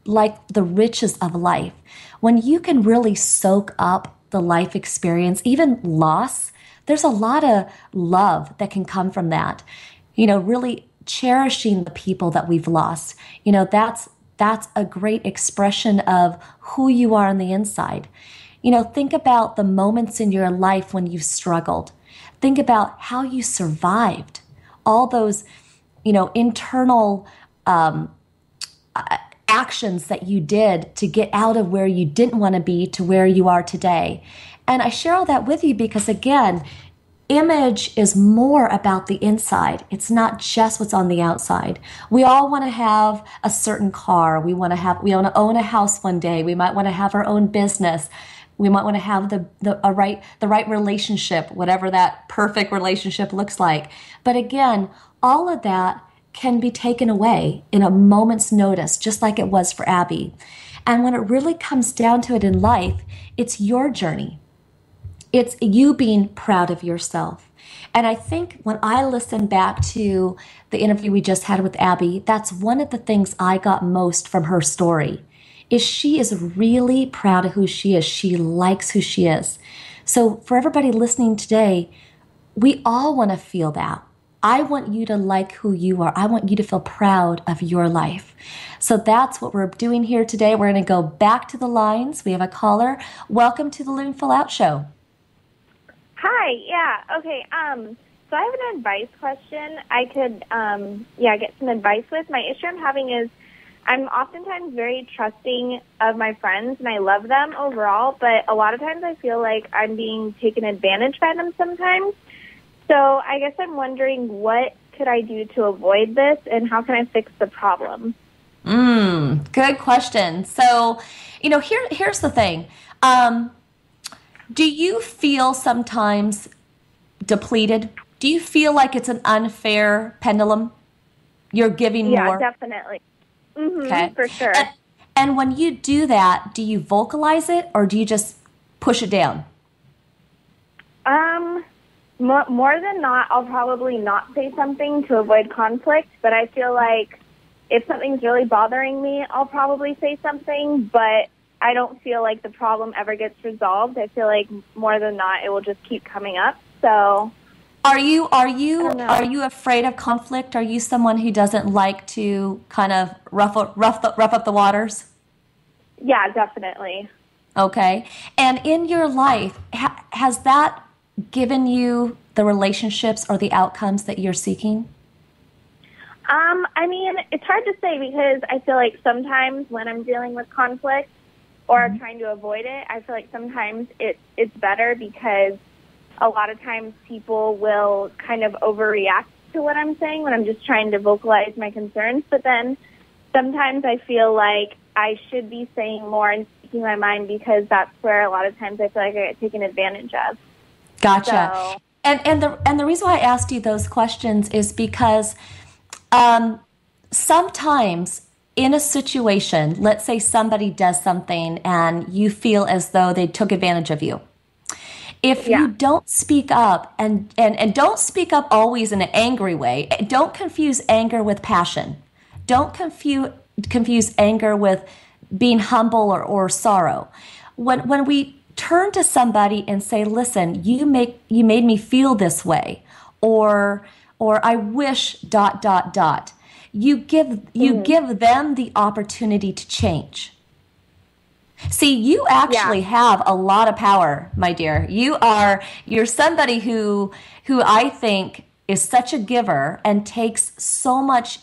like the riches of life. When you can really soak up the life experience, even loss, there's a lot of love that can come from that. Really cherishing the people that we've lost. That's a great expression of who you are on the inside. Think about the moments in your life when you've struggled. Think about how you survived. All those, internal actions that you did to get out of where you didn't want to be to where you are today. And I share all that with you because, again, image is more about the inside. It's not just what's on the outside. We all want to have a certain car. We want to own a house one day. We might want to have our own business. We might want to have the right relationship, whatever that perfect relationship looks like. But again, all of that can be taken away in a moment's notice, just like it was for Abby. And when it really comes down to it in life, it's your journey. It's you being proud of yourself. And I think when I listen back to the interview we just had with Abby, that's one of the things I got most from her story. Is she is really proud of who she is. She likes who she is. So for everybody listening today, we all want to feel that. I want you to like who you are. I want you to feel proud of your life. So that's what we're doing here today. We're going to go back to the lines. We have a caller. Welcome to the Living Full Out Show. Hi. Yeah. Okay. So I have an advice question. I could, get some advice with. My issue I'm having is I'm oftentimes very trusting of my friends, and I love them overall, but a lot of times I feel like I'm being taken advantage by them sometimes. So I guess I'm wondering, what could I do to avoid this, and how can I fix the problem? Good question. So, here's the thing. Do you feel sometimes depleted? Do you feel like it's an unfair pendulum? You're giving more? Yeah, definitely. Okay. For sure. And when you do that, do you vocalize it or do you just push it down? More than not, I'll probably not say something to avoid conflict, but I feel like if something's really bothering me, I'll probably say something, but I don't feel like the problem ever gets resolved. I feel like more than not, it will just keep coming up. So, are you afraid of conflict? Are you someone who doesn't like to kind of rough up the waters? Yeah, definitely. Okay. And in your life, has that given you the relationships or the outcomes that you're seeking? I mean, it's hard to say because I feel like sometimes when I'm dealing with conflict or trying to avoid it, I feel like sometimes it's better because a lot of times people will kind of overreact to what I'm saying when I'm just trying to vocalize my concerns. But then sometimes I feel like I should be saying more and speaking my mind because that's where a lot of times I feel like I get taken advantage of. Gotcha. So, and the reason why I asked you those questions is because sometimes in a situation, let's say somebody does something and you feel as though they took advantage of you. If you don't speak up and don't speak up always in an angry way, don't confuse anger with passion. Don't confuse anger with being humble or sorrow. When we turn to somebody and say, listen, you made me feel this way, or I wish ... You give them the opportunity to change. See, you actually have a lot of power, my dear. You're somebody who I think is such a giver and takes so much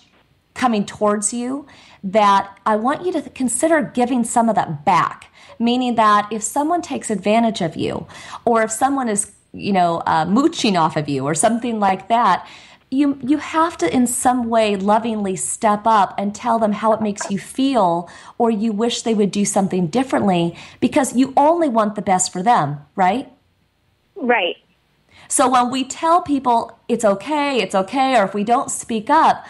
coming towards you that I want you to consider giving some of that back. Meaning that if someone takes advantage of you, or if someone is, mooching off of you or something like that, you have to in some way lovingly step up and tell them how it makes you feel, or you wish they would do something differently because you only want the best for them, right? Right. So when we tell people it's okay, or if we don't speak up,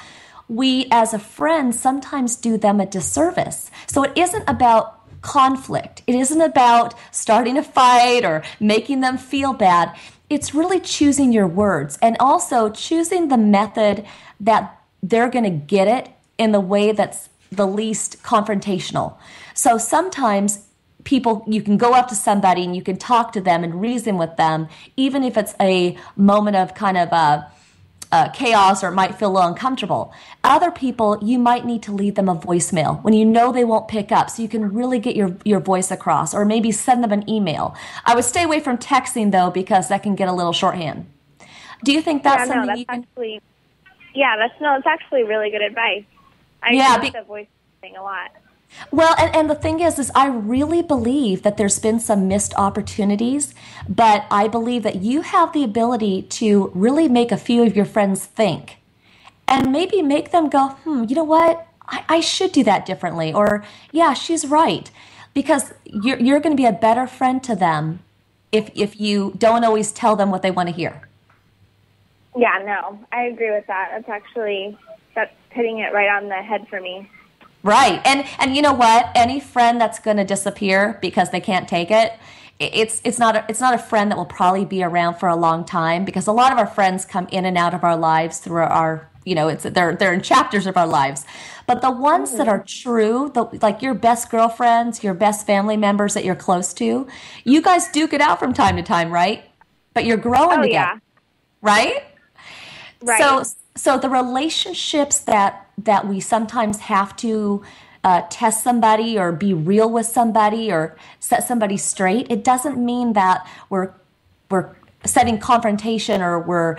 we as a friend sometimes do them a disservice. So it isn't about conflict. It isn't about starting a fight or making them feel bad. It's really choosing your words and also choosing the method that they're going to get it in the way that's the least confrontational. So sometimes you can go up to somebody and you can talk to them and reason with them, even if it's a moment of kind of chaos or it might feel a little uncomfortable. Other people, you might need to leave them a voicemail when you know they won't pick up so you can really get your voice across, or maybe send them an email. I would stay away from texting, though, because that can get a little shorthand. Do you think that's something you can... It's actually really good advice. I use the voice thing a lot. Well, and the thing is I really believe that there's been some missed opportunities, but I believe that you have the ability to really make a few of your friends think and maybe make them go, you know what? I should do that differently. Or, yeah, she's right. Because you're going to be a better friend to them if you don't always tell them what they want to hear. Yeah, no, I agree with that. That's hitting it right on the head for me. Right. And you know what? Any friend that's going to disappear because they can't take it, it's not a friend that will probably be around for a long time, because a lot of our friends come in and out of our lives through our, they're in chapters of our lives. But the ones that are true, like your best girlfriends, your best family members that you're close to, you guys duke it out from time to time, right? But you're growing together. Right? Right. So the relationships that we sometimes have to test somebody or be real with somebody or set somebody straight, it doesn't mean that we're setting confrontation or we're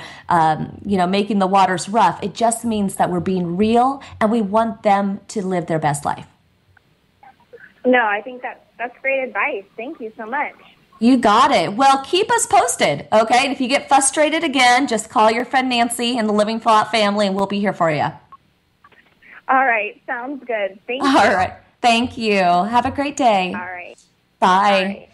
making the waters rough. It just means that we're being real and we want them to live their best life. No, I think that's great advice. Thank you so much. You got it. Well, keep us posted, okay? And if you get frustrated again, just call your friend Nancy and the Living Full Out family, and we'll be here for you. All right. Sounds good. Thank you. All right. Thank you. Have a great day. All right. Bye. All right.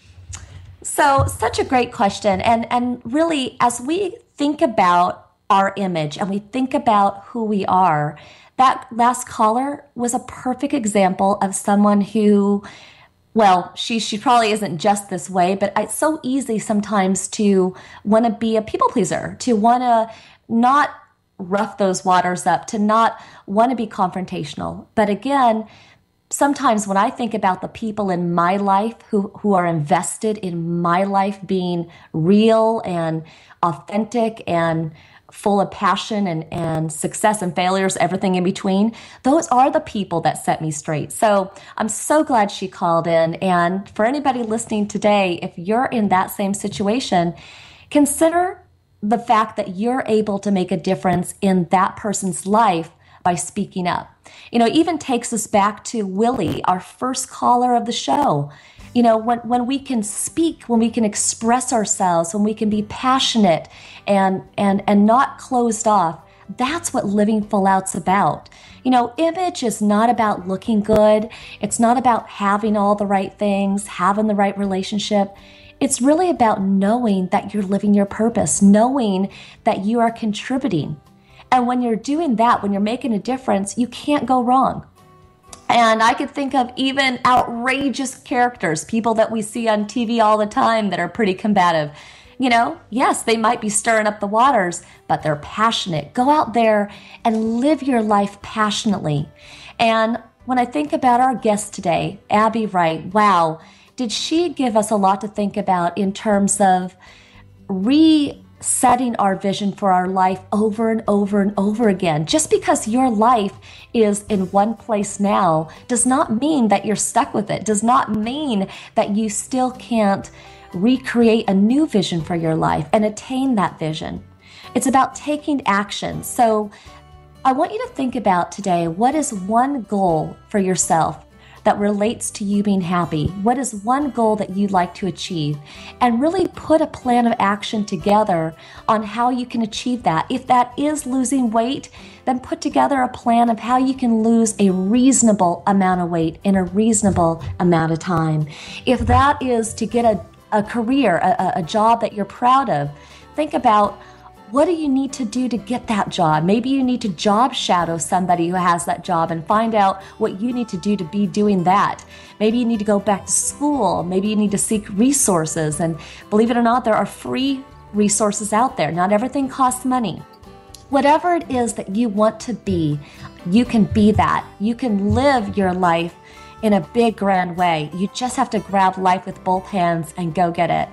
So, such a great question. And really, as we think about our image and we think about who we are, that last caller was a perfect example of someone who, well, she probably isn't just this way, but it's so easy sometimes to want to be a people pleaser, to want to not rough those waters up, to not want to be confrontational. But again, sometimes when I think about the people in my life who are invested in my life being real and authentic and full of passion and success and failures, everything in between, those are the people that set me straight. So I'm so glad she called in. And for anybody listening today, if you're in that same situation, consider the fact that you're able to make a difference in that person's life by speaking up. You know, it even takes us back to Willie, our first caller of the show. You know, when we can speak, when we can express ourselves, when we can be passionate and not closed off, that's what living full out's about. You know, image is not about looking good. It's not about having all the right things, having the right relationship. It's really about knowing that you're living your purpose, knowing that you are contributing. And when you're doing that, when you're making a difference, you can't go wrong. And I could think of even outrageous characters, people that we see on TV all the time that are pretty combative. You know, yes, they might be stirring up the waters, but they're passionate. Go out there and live your life passionately. And when I think about our guest today, Abby Wright, wow, did she give us a lot to think about in terms of resetting our vision for our life over and over and over again. Just because your life is in one place now does not mean that you're stuck with it, does not mean that you still can't recreate a new vision for your life and attain that vision. It's about taking action. So I want you to think about today, what is one goal for yourself that relates to you being happy? What is one goal that you'd like to achieve? And really put a plan of action together on how you can achieve that. If that is losing weight, then put together a plan of how you can lose a reasonable amount of weight in a reasonable amount of time. If that is to get a career, a job that you're proud of, think about, what do you need to do to get that job? Maybe you need to job shadow somebody who has that job and find out what you need to do to be doing that. Maybe you need to go back to school. Maybe you need to seek resources. And believe it or not, there are free resources out there. Not everything costs money. Whatever it is that you want to be, you can be that. You can live your life in a big, grand way. You just have to grab life with both hands and go get it.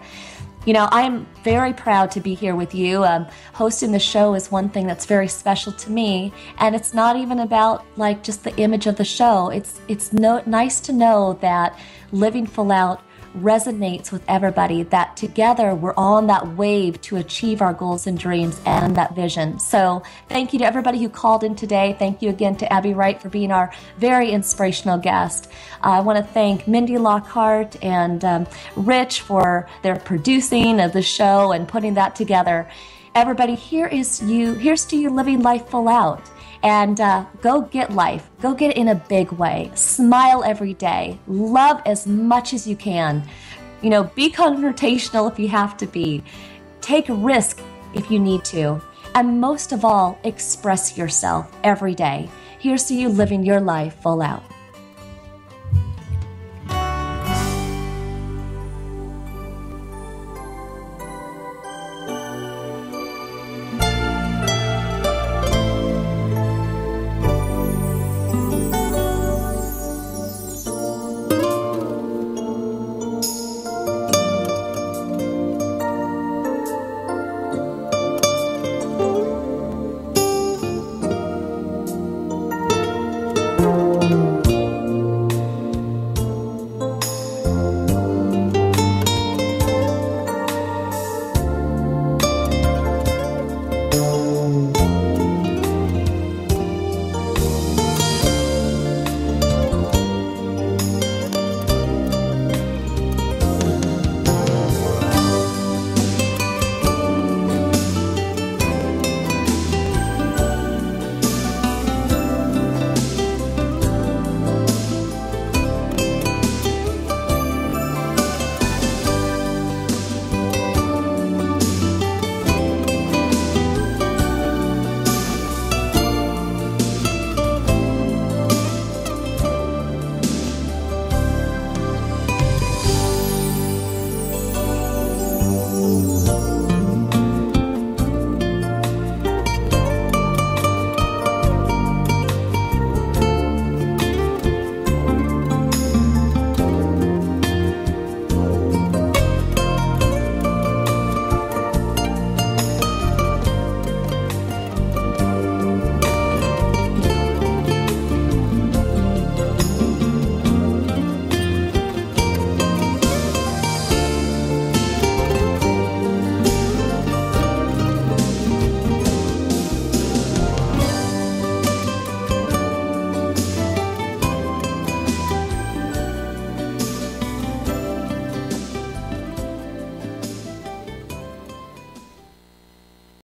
You know, I'm very proud to be here with you. Hosting the show is one thing that's very special to me, and it's not even about like just the image of the show. It's nice to know that Living Full Out resonates with everybody, that together we're on that wave to achieve our goals and dreams and that vision. So thank you to everybody who called in today. Thank you again to Abby Wright for being our very inspirational guest. I want to thank Mindy Lockhart and Rich for their producing of the show and putting that together. Everybody, here's to you living life full out. And go get life. Go get it in a big way. Smile every day. Love as much as you can. You know, be confrontational if you have to be. Take risk if you need to. And most of all, express yourself every day. Here's to you living your life full out.